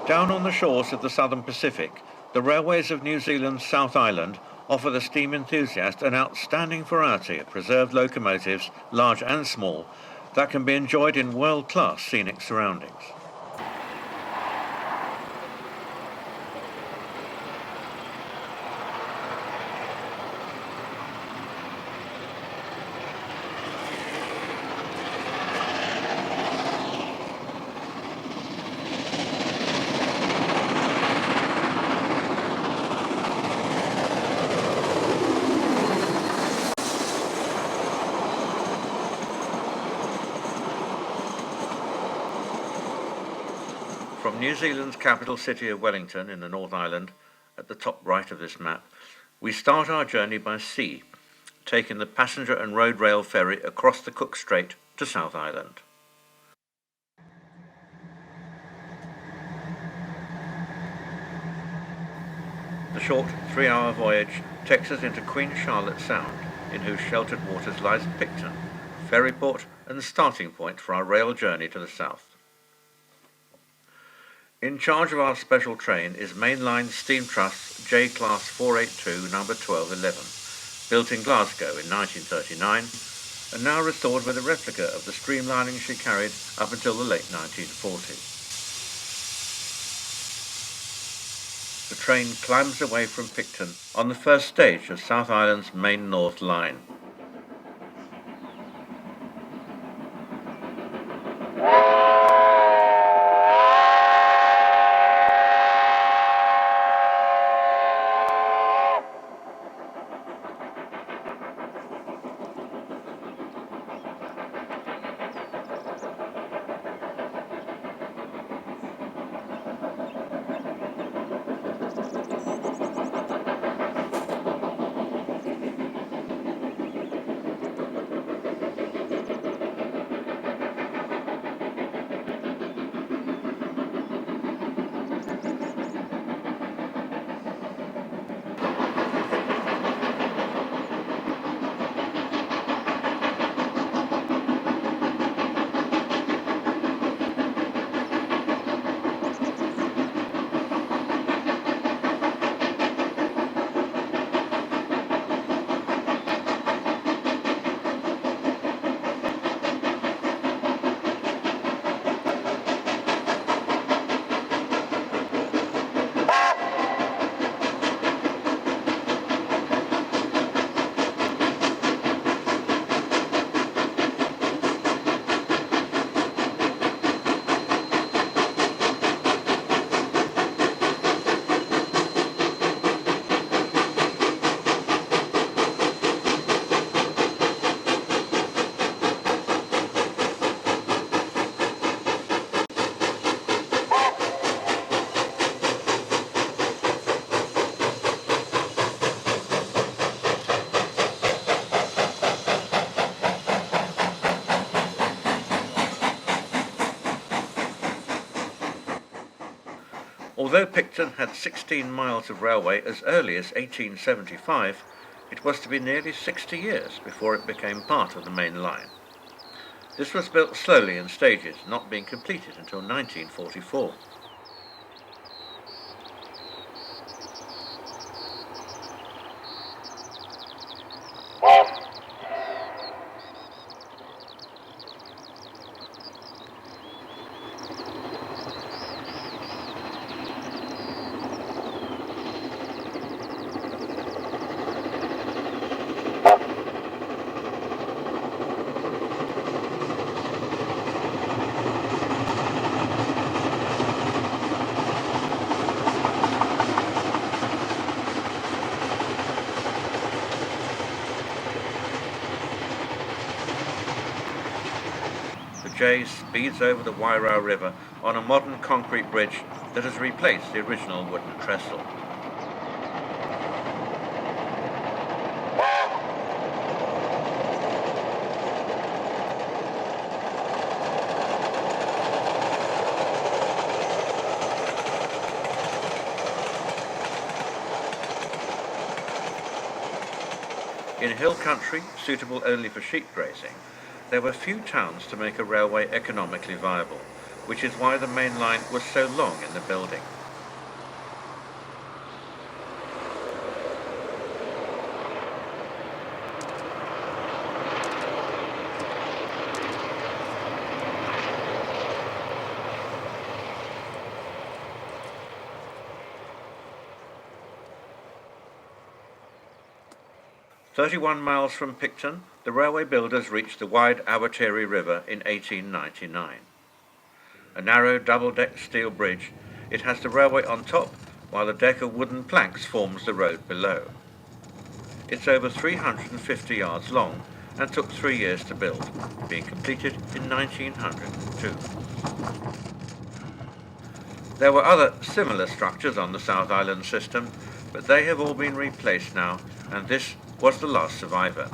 Down on the shores of the southern Pacific, the railways of New Zealand's South Island offer the steam enthusiast an outstanding variety of preserved locomotives, large and small, that can be enjoyed in world-class scenic surroundings. From New Zealand's capital city of Wellington in the North Island, at the top right of this map, we start our journey by sea, taking the passenger and road rail ferry across the Cook Strait to South Island. The short 3-hour voyage takes us into Queen Charlotte Sound, in whose sheltered waters lies Picton, ferry port and starting point for our rail journey to the south. In charge of our special train is Mainline Steam Trust's J-Class 482 number 1211, built in Glasgow in 1939 and now restored with a replica of the streamlining she carried up until the late 1940s. The train climbs away from Picton on the first stage of South Island's main North Line. Although Picton had 16 miles of railway as early as 1875, it was to be nearly 60 years before it became part of the main line. This was built slowly in stages, not being completed until 1944. J speeds over the Wairau River on a modern concrete bridge that has replaced the original wooden trestle. In hill country, suitable only for sheep grazing, there were few towns to make a railway economically viable, which is why the main line was so long in the building. "31 miles from Picton, the railway builders reached the wide Awatere River in 1899. A narrow double-decked steel bridge, it has the railway on top, while a deck of wooden planks forms the road below. It's over 350 yards long and took 3 years to build, being completed in 1902. There were other similar structures on the South Island system, but they have all been replaced now, and this was the last survivor.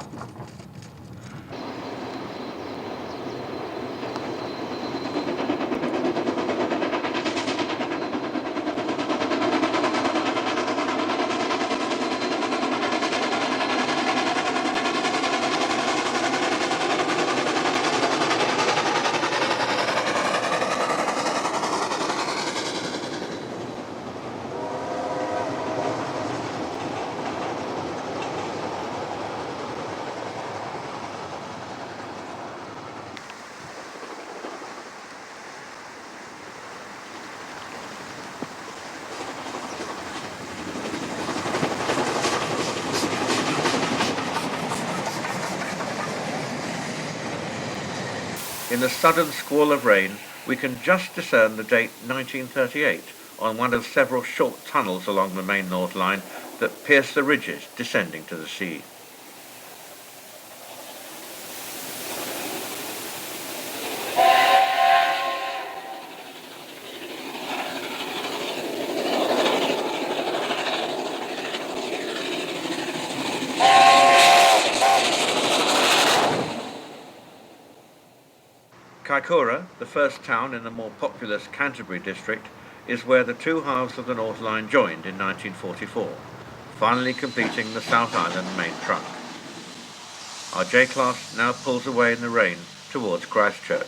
In the sudden squall of rain, we can just discern the date 1938 on one of several short tunnels along the main North Line that pierce the ridges descending to the sea. Kaikoura, the first town in the more populous Canterbury district, is where the two halves of the North Line joined in 1944, finally completing the South Island main trunk. Our J-Class now pulls away in the rain towards Christchurch.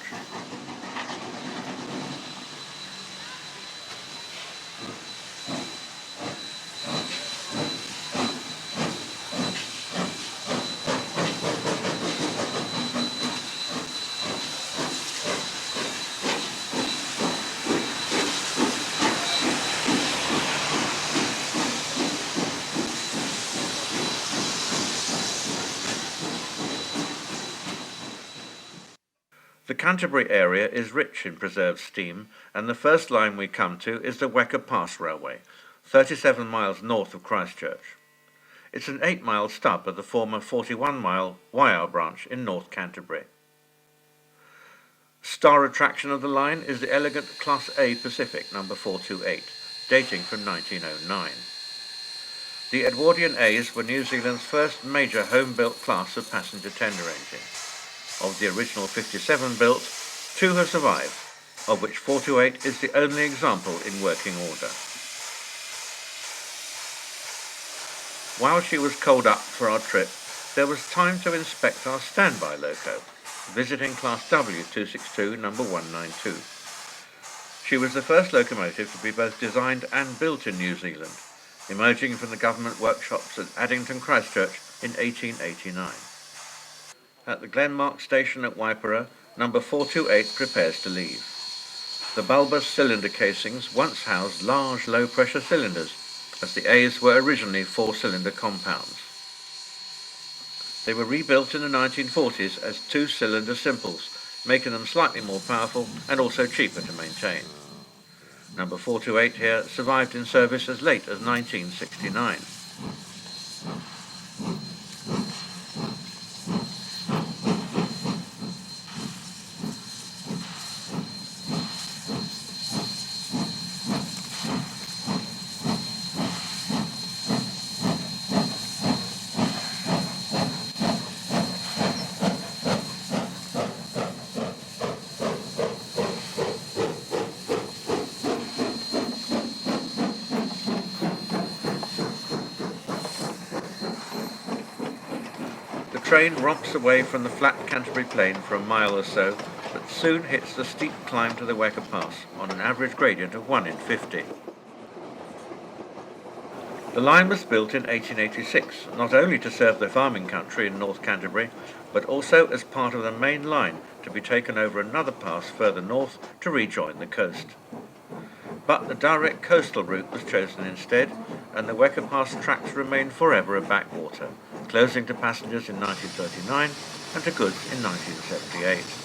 The Canterbury area is rich in preserved steam, and the first line we come to is the Wecker Pass Railway, 37 miles north of Christchurch. It's an 8-mile stub of the former 41-mile Waiau branch in North Canterbury. Star attraction of the line is the elegant Class A Pacific number 428, dating from 1909. The Edwardian A's were New Zealand's first major home-built class of passenger tender engine. Of the original 57 built, 2 have survived, of which 428 is the only example in working order. While she was coaled up for our trip, there was time to inspect our standby loco, visiting Class W 262 number 192. She was the first locomotive to be both designed and built in New Zealand, emerging from the government workshops at Addington, Christchurch in 1889. At the Glenmark station at Waipara, number 428 prepares to leave. The bulbous cylinder casings once housed large low-pressure cylinders, as the A's were originally 4-cylinder compounds. They were rebuilt in the 1940s as 2-cylinder simples, making them slightly more powerful and also cheaper to maintain. Number 428 here survived in service as late as 1969. The train romps away from the flat Canterbury plain for a mile or so but soon hits the steep climb to the Wecker Pass on an average gradient of 1 in 50. The line was built in 1886, not only to serve the farming country in North Canterbury, but also as part of the main line to be taken over another pass further north to rejoin the coast. But the direct coastal route was chosen instead, and the Wecker Pass tracks remained forever a backwater, closing to passengers in 1939 and to goods in 1978.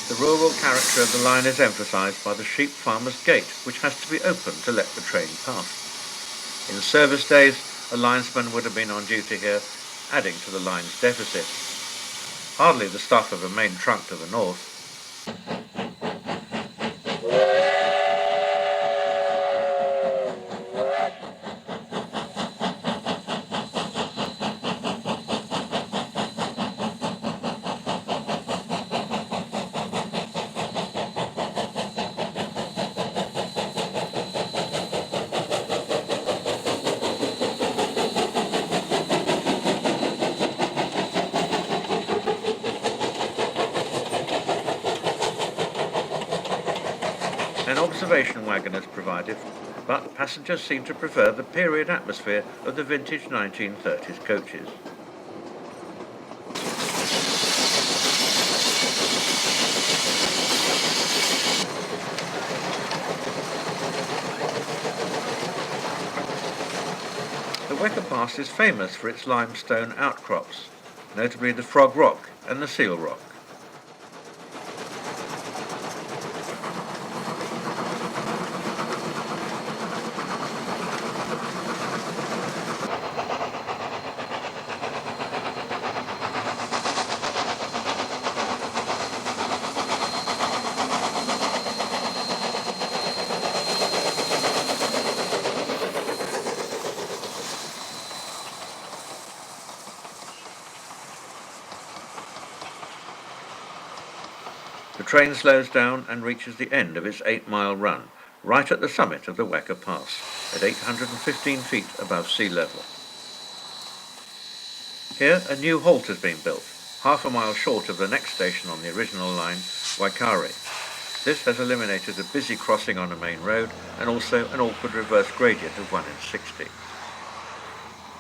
The rural character of the line is emphasised by the sheep farmer's gate, which has to be opened to let the train pass. In service days, a linesman would have been on duty here, adding to the line's deficit. Hardly the stuff of a main trunk to the north. An observation wagon is provided, but passengers seem to prefer the period atmosphere of the vintage 1930s coaches. The Wecker Pass is famous for its limestone outcrops, notably the Frog Rock and the Seal Rock. The train slows down and reaches the end of its 8-mile run, right at the summit of the Wecker Pass, at 815 feet above sea level. Here a new halt has been built, half a mile short of the next station on the original line, Waikari. This has eliminated a busy crossing on a main road and also an awkward reverse gradient of 1 in 60.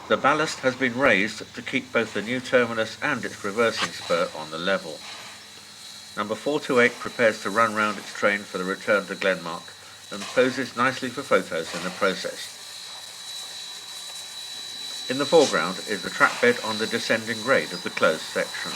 The ballast has been raised to keep both the new terminus and its reversing spur on the level. Number 428 prepares to run round its train for the return to Glenmark and poses nicely for photos in the process. In the foreground is the track bed on the descending grade of the closed section.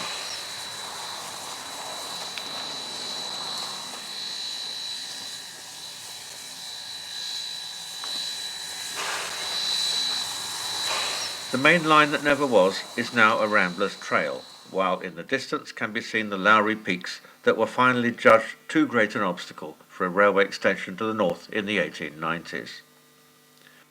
The main line that never was is now a rambler's trail, while in the distance can be seen the Lowry Peaks that were finally judged too great an obstacle for a railway extension to the north in the 1890s.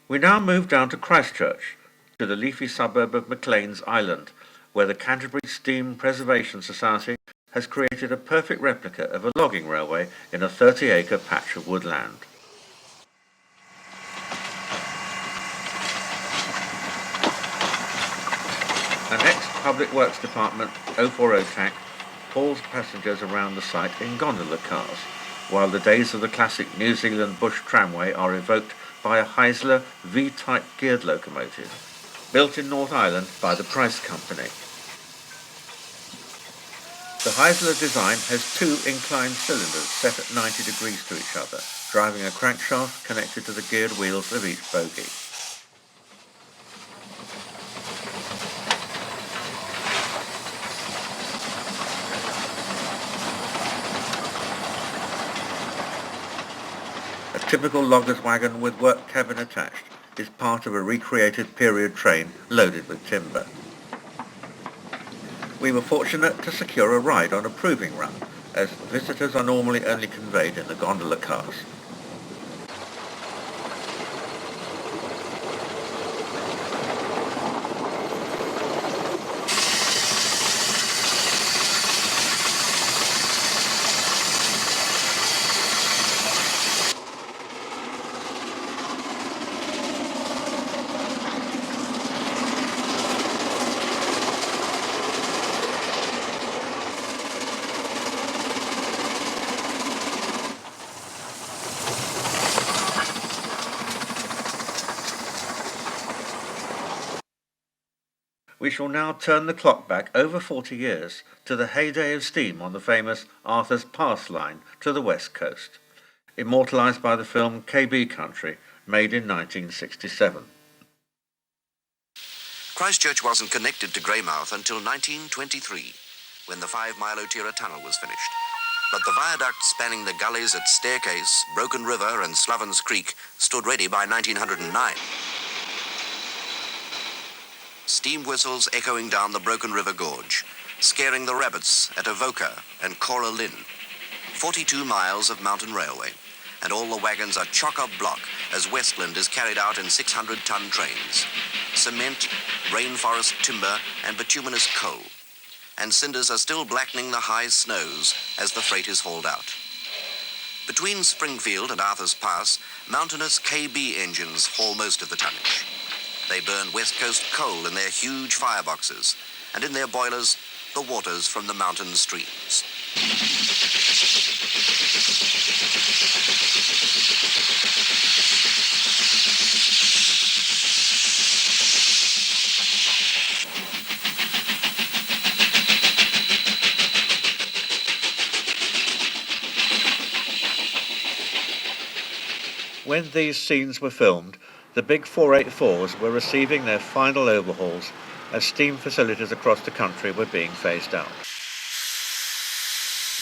We now move down to Christchurch, to the leafy suburb of Maclean's Island, where the Canterbury Steam Preservation Society has created a perfect replica of a logging railway in a 30-acre patch of woodland. An ex-Public Works Department 040 TAC hauls passengers around the site in gondola cars, while the days of the classic New Zealand bush tramway are evoked by a Heisler V-type geared locomotive, built in North Island by the Price Company. The Heisler design has two inclined cylinders set at 90 degrees to each other, driving a crankshaft connected to the geared wheels of each bogie. A typical logger's wagon with work cabin attached is part of a recreated period train loaded with timber. We were fortunate to secure a ride on a proving run, as visitors are normally only conveyed in the gondola cars. We shall now turn the clock back over 40 years to the heyday of steam on the famous Arthur's Pass line to the west coast, immortalised by the film KB Country, made in 1967. Christchurch wasn't connected to Greymouth until 1923, when the 5-mile Otira tunnel was finished. But the viaduct spanning the gullies at Staircase, Broken River and Slovens Creek stood ready by 1909. Steam whistles echoing down the Broken River Gorge, scaring the rabbits at Avoca and Cora Lynn. 42 miles of mountain railway, and all the wagons are chock-a-block as Westland is carried out in 600-ton trains. Cement, rainforest timber and bituminous coal. And cinders are still blackening the high snows as the freight is hauled out. Between Springfield and Arthur's Pass, mountainous KB engines haul most of the tonnage. They burn West Coast coal in their huge fireboxes, and in their boilers, the waters from the mountain streams. When these scenes were filmed, the big 484s were receiving their final overhauls as steam facilities across the country were being phased out.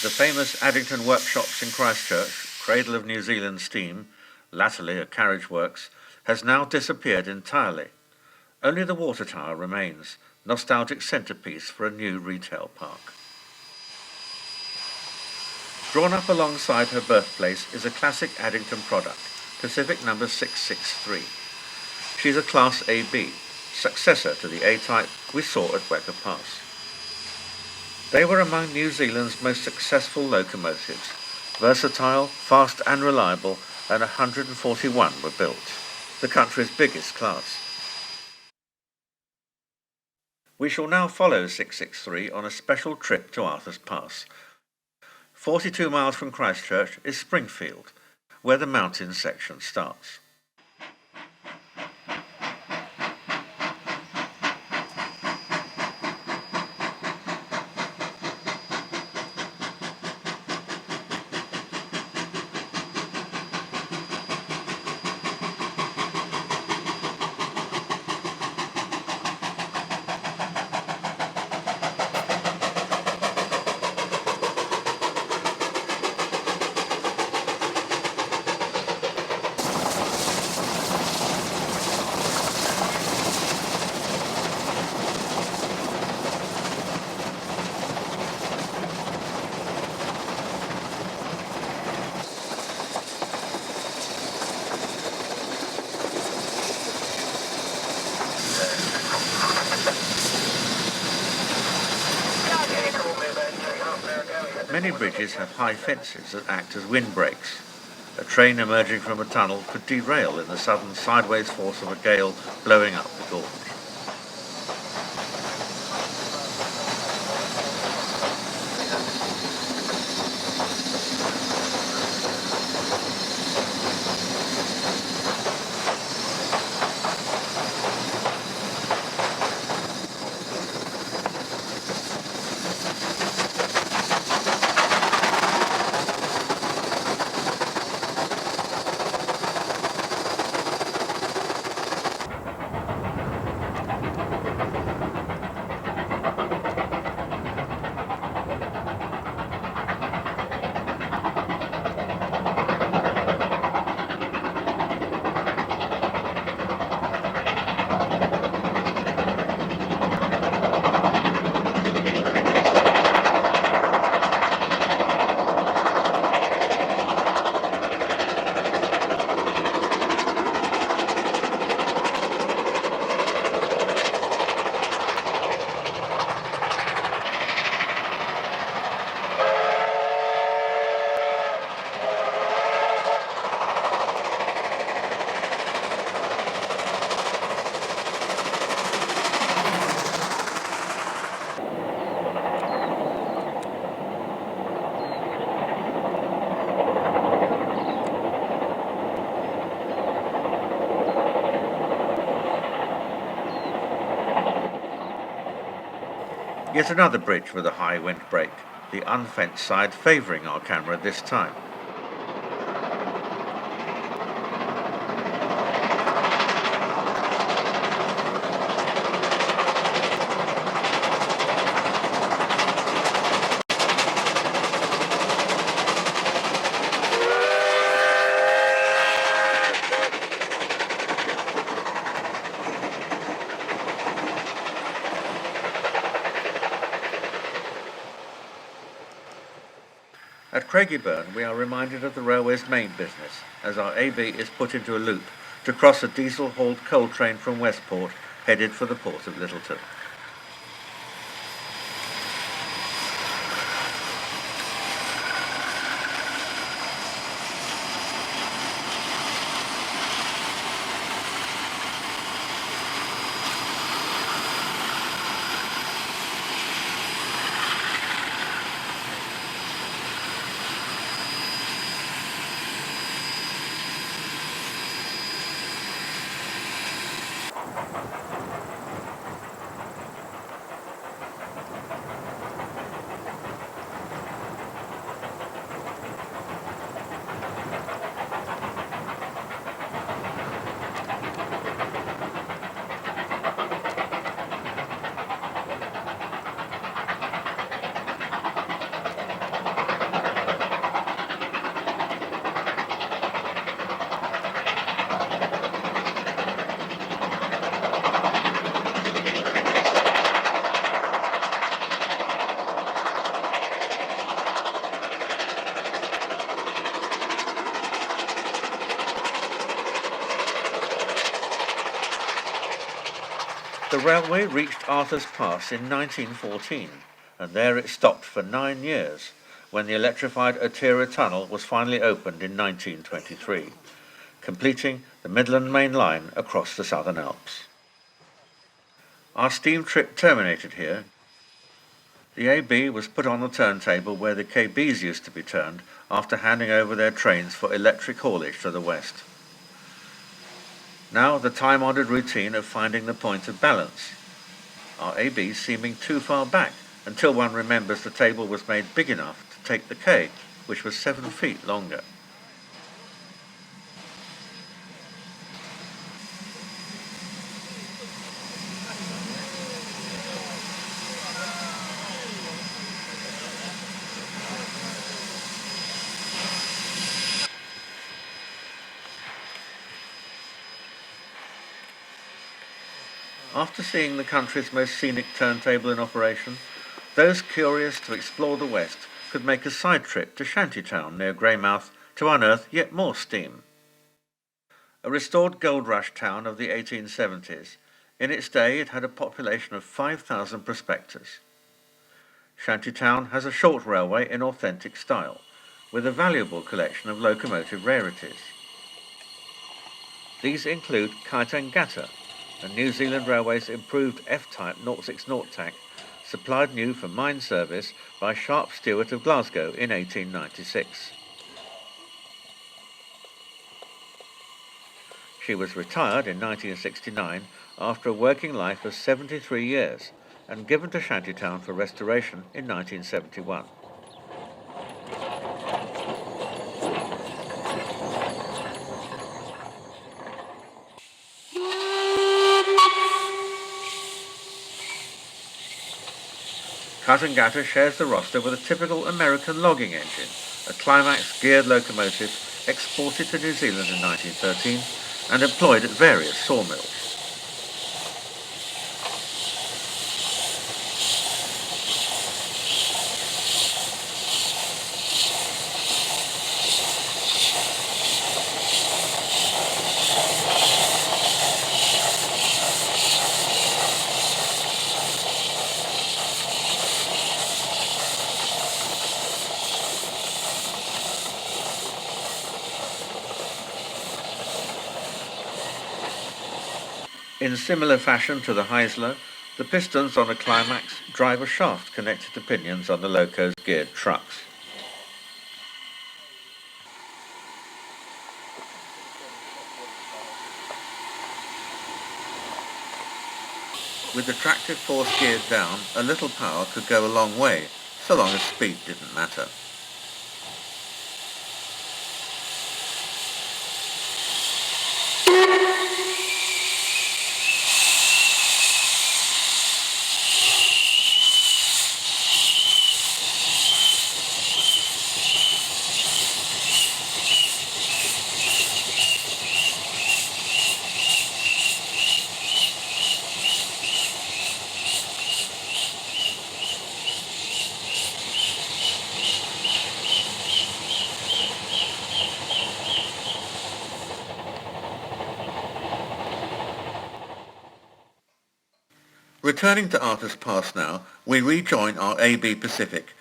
The famous Addington workshops in Christchurch, cradle of New Zealand steam, latterly a carriage works, has now disappeared entirely. Only the water tower remains, nostalgic centrepiece for a new retail park. Drawn up alongside her birthplace is a classic Addington product, Pacific number 663. She's a Class AB, successor to the A-type we saw at Wecker Pass. They were among New Zealand's most successful locomotives, versatile, fast and reliable, and 141 were built, the country's biggest class. We shall now follow 663 on a special trip to Arthur's Pass. 42 miles from Christchurch is Springfield, where the mountain section starts. Many bridges have high fences that act as windbreaks. A train emerging from a tunnel could derail in the sudden sideways force of a gale blowing up the gorge. Yet another bridge with a high windbreak, the unfenced side favouring our camera this time. At Craigieburn we are reminded of the railway's main business, as our AB is put into a loop to cross a diesel-hauled coal train from Westport, headed for the port of Lyttelton. The railway reached Arthur's Pass in 1914, and there it stopped for 9 years, when the electrified Otira Tunnel was finally opened in 1923, completing the Midland Main Line across the Southern Alps. Our steam trip terminated here. The AB was put on the turntable where the KBs used to be turned after handing over their trains for electric haulage to the west. Now the time-honoured routine of finding the point of balance, our AB seeming too far back until one remembers the table was made big enough to take the K, which was 7 feet longer. After seeing the country's most scenic turntable in operation, those curious to explore the west could make a side trip to Shantytown near Greymouth to unearth yet more steam. A restored gold rush town of the 1870s, in its day it had a population of 5,000 prospectors. Shantytown has a short railway in authentic style, with a valuable collection of locomotive rarities. These include Kaitangata, and New Zealand Railway's improved F-type 060 tack, supplied new for mine service by Sharp Stewart of Glasgow in 1896. She was retired in 1969 after a working life of 73 years and given to Shantytown for restoration in 1971. Katangata shares the roster with a typical American logging engine, a Climax geared locomotive exported to New Zealand in 1913 and employed at various sawmills. In similar fashion to the Heisler, the pistons on a Climax drive a shaft connected to pinions on the loco's geared trucks. With the tractive force geared down, a little power could go a long way, so long as speed didn't matter. Returning to Arthur's Pass now, we rejoin our AB Pacific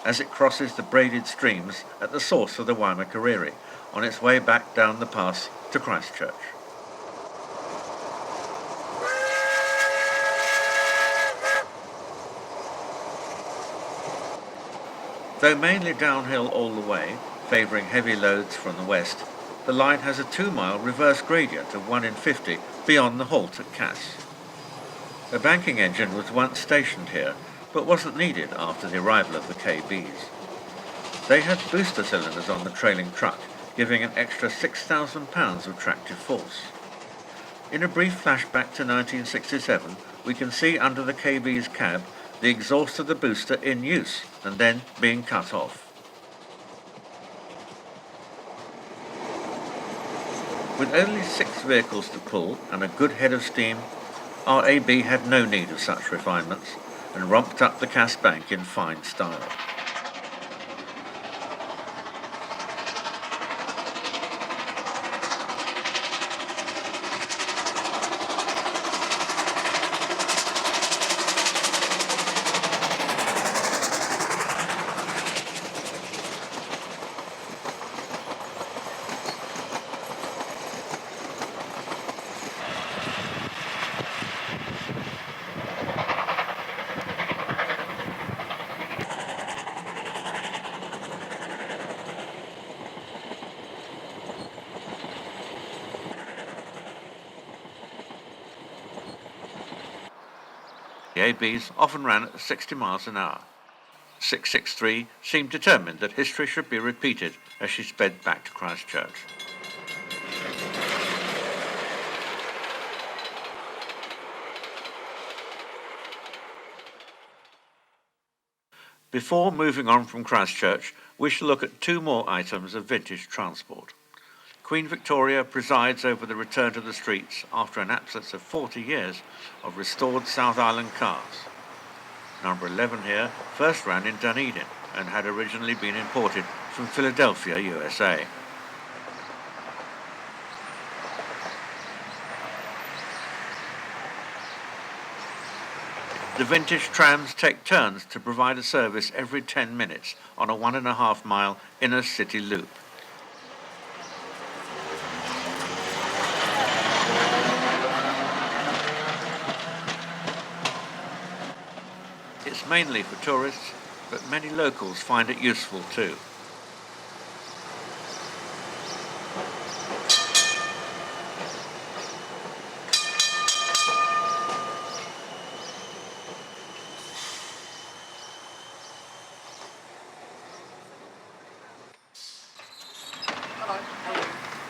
as it crosses the braided streams at the source of the Oamaru on its way back down the pass to Christchurch. Though mainly downhill all the way, favouring heavy loads from the west, the line has a 2-mile reverse gradient of 1 in 50 beyond the halt at Cass. A banking engine was once stationed here, but wasn't needed after the arrival of the KBs. They had booster cylinders on the trailing truck, giving an extra 6,000 pounds of tractive force. In a brief flashback to 1967, we can see under the KB's cab the exhaust of the booster in use and then being cut off. With only 6 vehicles to pull and a good head of steam, our AB had no need of such refinements and romped up the Cass Bank in fine style. The ABs often ran at 60 miles an hour. 663 seemed determined that history should be repeated as she sped back to Christchurch. Before moving on from Christchurch, we shall look at 2 more items of vintage transport. Queen Victoria presides over the return to the streets after an absence of 40 years of restored South Island cars. Number 11 here first ran in Dunedin and had originally been imported from Philadelphia, USA. The vintage trams take turns to provide a service every 10 minutes on a 1.5-mile inner city loop. It's mainly for tourists, but many locals find it useful too.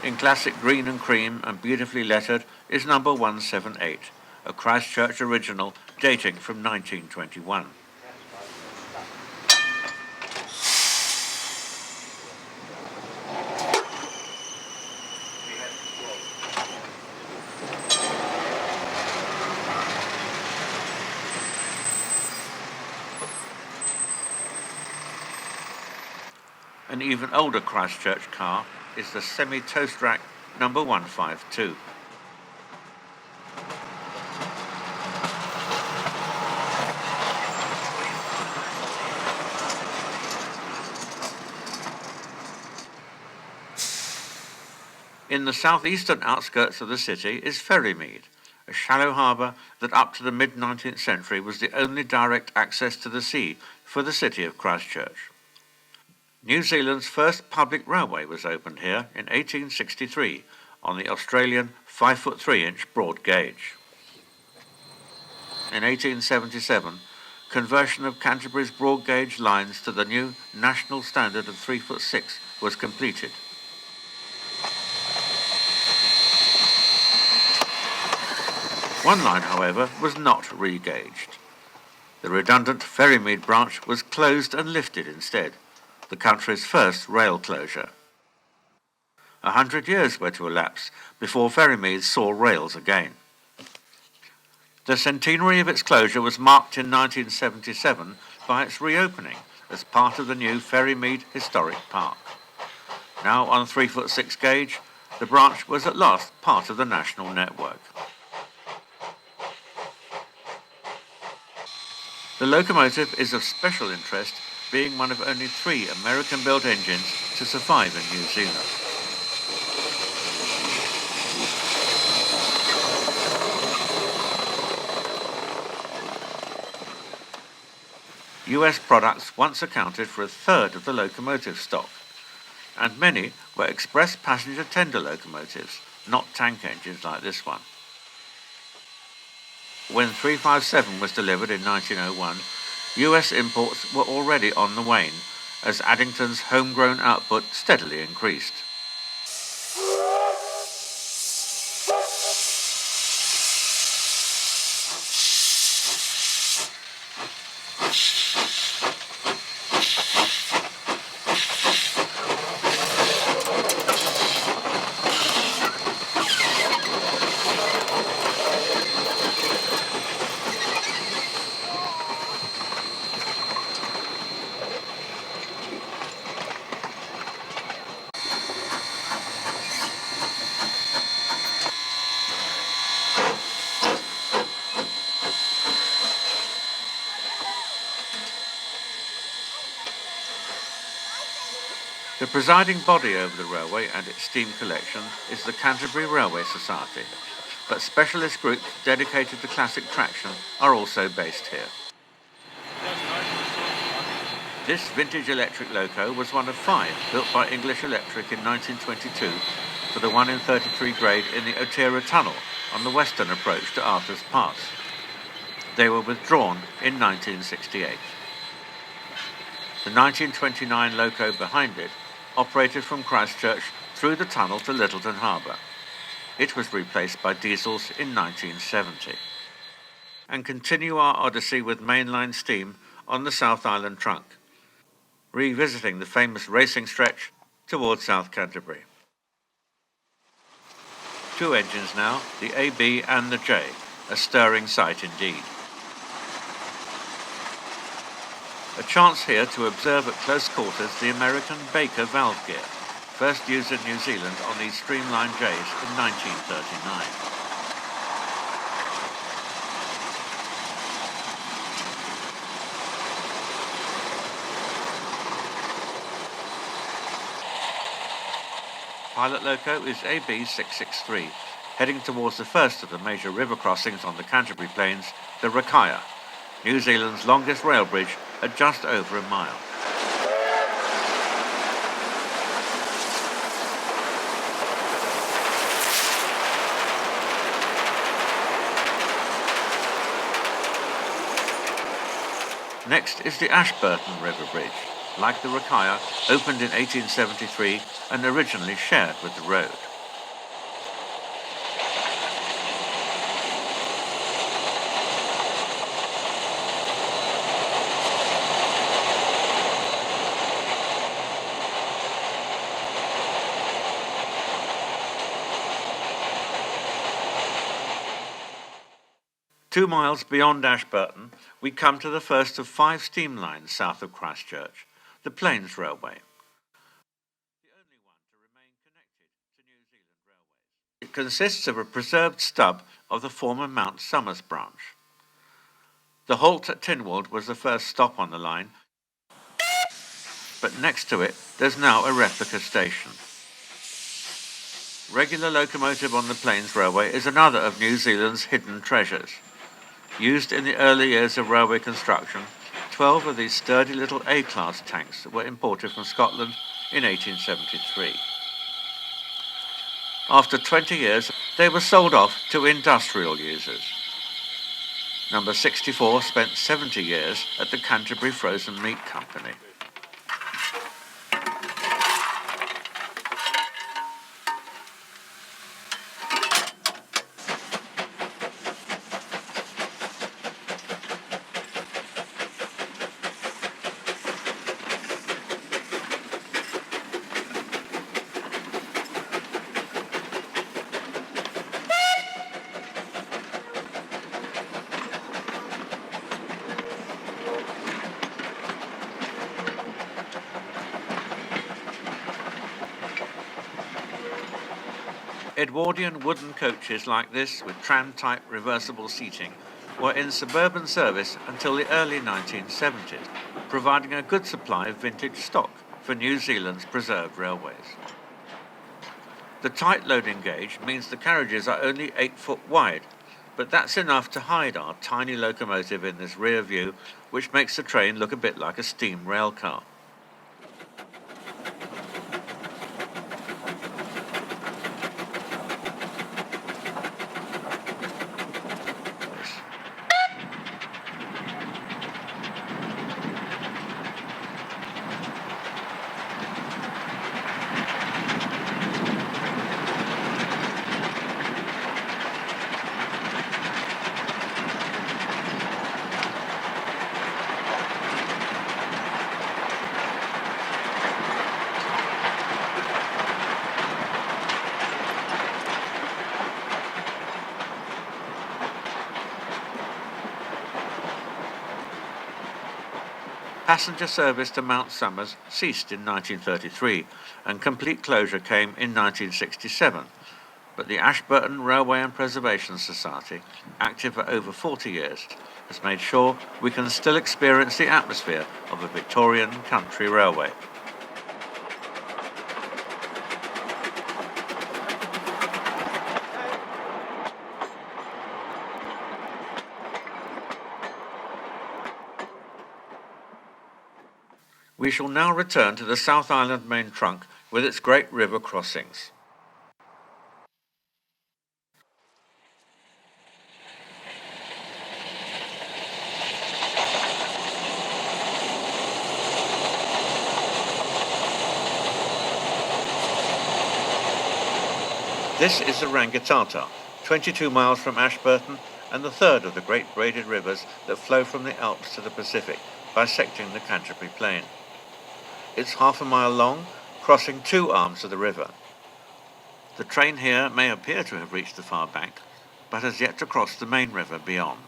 In classic green and cream and beautifully lettered is number 178, a Christchurch original dating from 1921. An even older Christchurch car is the semi-toast rack number 152. In the southeastern outskirts of the city is Ferrymead, a shallow harbour that up to the mid-19th century was the only direct access to the sea for the city of Christchurch. New Zealand's first public railway was opened here in 1863 on the Australian 5'3" broad gauge. In 1877, conversion of Canterbury's broad gauge lines to the new national standard of 3'6" was completed. One line, however, was not re-gauged. The redundant Ferrymead branch was closed and lifted instead, the country's first rail closure. 100 years were to elapse before Ferrymead saw rails again. The centenary of its closure was marked in 1977 by its reopening as part of the new Ferrymead Historic Park. Now on 3'6" gauge, the branch was at last part of the national network. The locomotive is of special interest, being one of only 3 American-built engines to survive in New Zealand. US products once accounted for 1/3 of the locomotive stock, and many were express passenger tender locomotives, not tank engines like this one. When 357 was delivered in 1901, US imports were already on the wane, as Addington's homegrown output steadily increased. The presiding body over the railway and its steam collection is the Canterbury Railway Society, but specialist groups dedicated to classic traction are also based here. This vintage electric loco was one of 5 built by English Electric in 1922 for the 1 in 33 grade in the Otira Tunnel on the western approach to Arthur's Pass. They were withdrawn in 1968. The 1929 loco behind it operated from Christchurch through the tunnel to Lyttelton Harbour. It was replaced by diesels in 1970. And continue our odyssey with mainline steam on the South Island trunk, revisiting the famous racing stretch towards South Canterbury. 2 engines now, the AB and the J, a stirring sight indeed. A chance here to observe at close quarters the American Baker valve gear, first used in New Zealand on these streamlined J's in 1939. Pilot loco is AB 663, heading towards the first of the major river crossings on the Canterbury Plains, the Railcar, New Zealand's longest rail bridge at just over a mile. Next is the Ashburton River Bridge, like the Railcar, opened in 1873 and originally shared with the road. Two miles beyond Ashburton, we come to the first of 5 steam lines south of Christchurch, the Plains Railway. The only one to remain connected to New Zealand railways. It consists of a preserved stub of the former Mount Somers branch. The halt at Tynwald was the first stop on the line, but next to it there's now a replica station. Regular locomotive on the Plains Railway is another of New Zealand's hidden treasures. Used in the early years of railway construction, 12 of these sturdy little A-class tanks were imported from Scotland in 1873. After 20 years, they were sold off to industrial users. Number 64 spent 70 years at the Canterbury Frozen Meat Company. Edwardian wooden coaches like this, with tram-type reversible seating, were in suburban service until the early 1970s, providing a good supply of vintage stock for New Zealand's preserved railways. The tight loading gauge means the carriages are only 8 foot wide, but that's enough to hide our tiny locomotive in this rear view, which makes the train look a bit like a steam rail car. Passenger service to Mount Somers ceased in 1933 and complete closure came in 1967, but the Ashburton Railway and Preservation Society, active for over 40 years, has made sure we can still experience the atmosphere of a Victorian country railway. We shall now return to the South Island main trunk with its great river crossings. This is the Rangitata, 22 miles from Ashburton and the third of the great braided rivers that flow from the Alps to the Pacific, bisecting the Canterbury Plain. It's half a mile long, crossing 2 arms of the river. The train here may appear to have reached the far bank, but has yet to cross the main river beyond.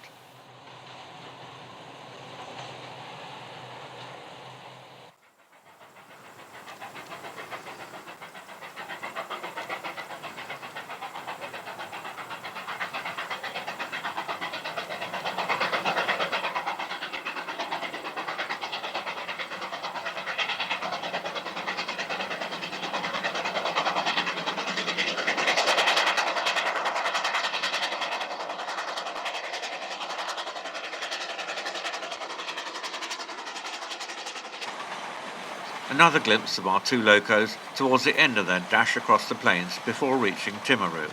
Another glimpse of our 2 locos towards the end of their dash across the plains before reaching Timaru.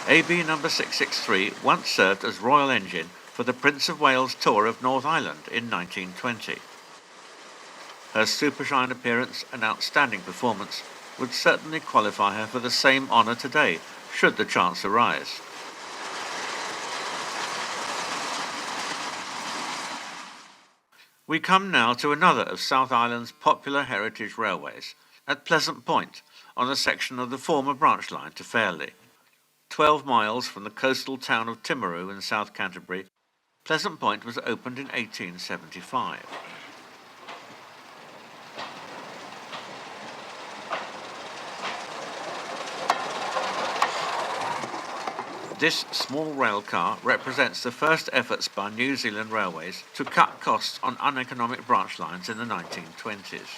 AB number 663 once served as royal engine for the Prince of Wales tour of North Island in 1920. Her supershine appearance and outstanding performance would certainly qualify her for the same honour today, should the chance arise. We come now to another of South Island's popular heritage railways, at Pleasant Point, on a section of the former branch line to Fairlie. 12 miles from the coastal town of Timaru in South Canterbury, Pleasant Point was opened in 1875. This small rail car represents the first efforts by New Zealand Railways to cut costs on uneconomic branch lines in the 1920s.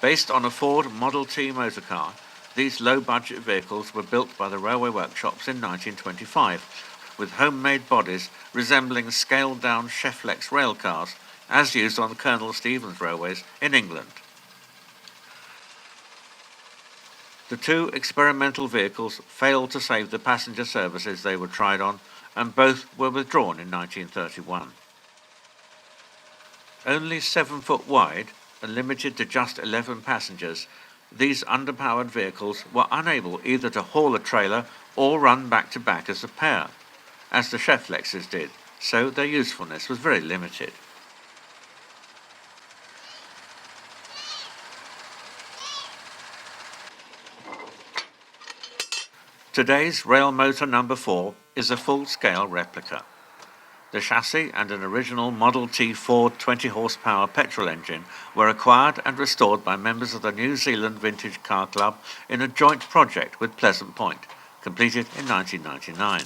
Based on a Ford Model T motorcar, these low-budget vehicles were built by the railway workshops in 1925, with homemade bodies resembling scaled-down Cheflex rail cars as used on the Colonel Stevens railways in England. The two experimental vehicles failed to save the passenger services they were tried on, and both were withdrawn in 1931. Only 7 foot wide and limited to just 11 passengers, these underpowered vehicles were unable either to haul a trailer or run back to back as a pair, as the Cheflexes did, so their usefulness was very limited. Today's rail motor number 4 is a full-scale replica. The chassis and an original Model T Ford 20 horsepower petrol engine were acquired and restored by members of the New Zealand Vintage Car Club in a joint project with Pleasant Point, completed in 1999.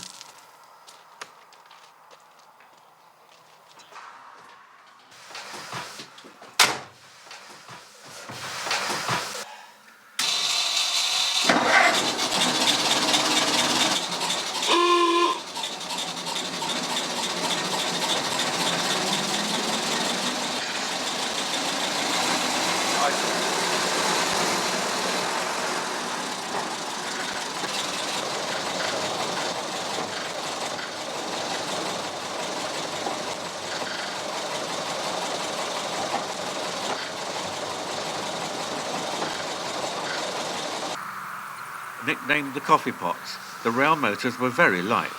Nicknamed the coffee pots, the rail motors were very light,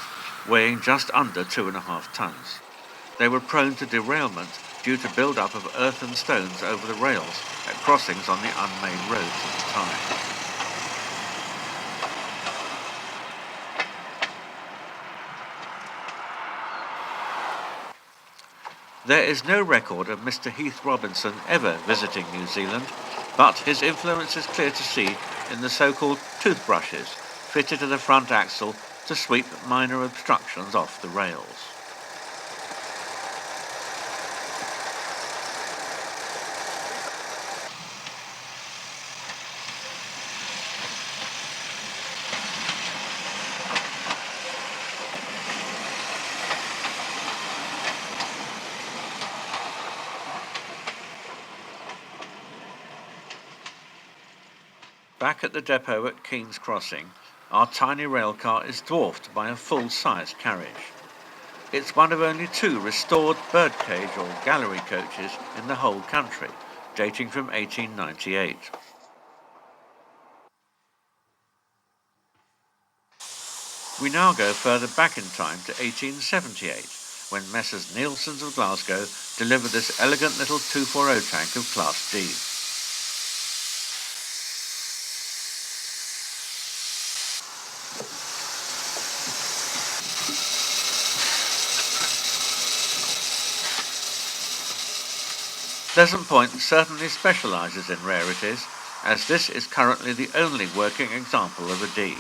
weighing just under 2.5 tons. They were prone to derailment due to build-up of earth and stones over the rails at crossings on the unmade roads at the time. There is no record of Mr. Heath Robinson ever visiting New Zealand, but his influence is clear to see in the so-called toothbrushes fitted to the front axle to sweep minor obstructions off the rails. Back at the depot at Keen's Crossing, our tiny railcar is dwarfed by a full-size carriage. It's one of only 2 restored birdcage or gallery coaches in the whole country, dating from 1898. We now go further back in time to 1878, when Messrs. Nielsen's of Glasgow delivered this elegant little 240 tank of Class D. Pleasant Point certainly specialises in rarities, as this is currently the only working example of a D.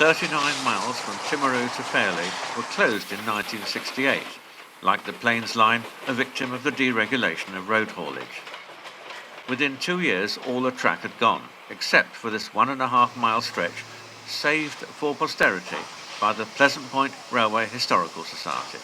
39 miles from Timaru to Fairleigh were closed in 1968, like the Plains Line, a victim of the deregulation of road haulage. Within 2 years, all the track had gone, except for this 1.5-mile stretch, saved for posterity by the Pleasant Point Railway Historical Society.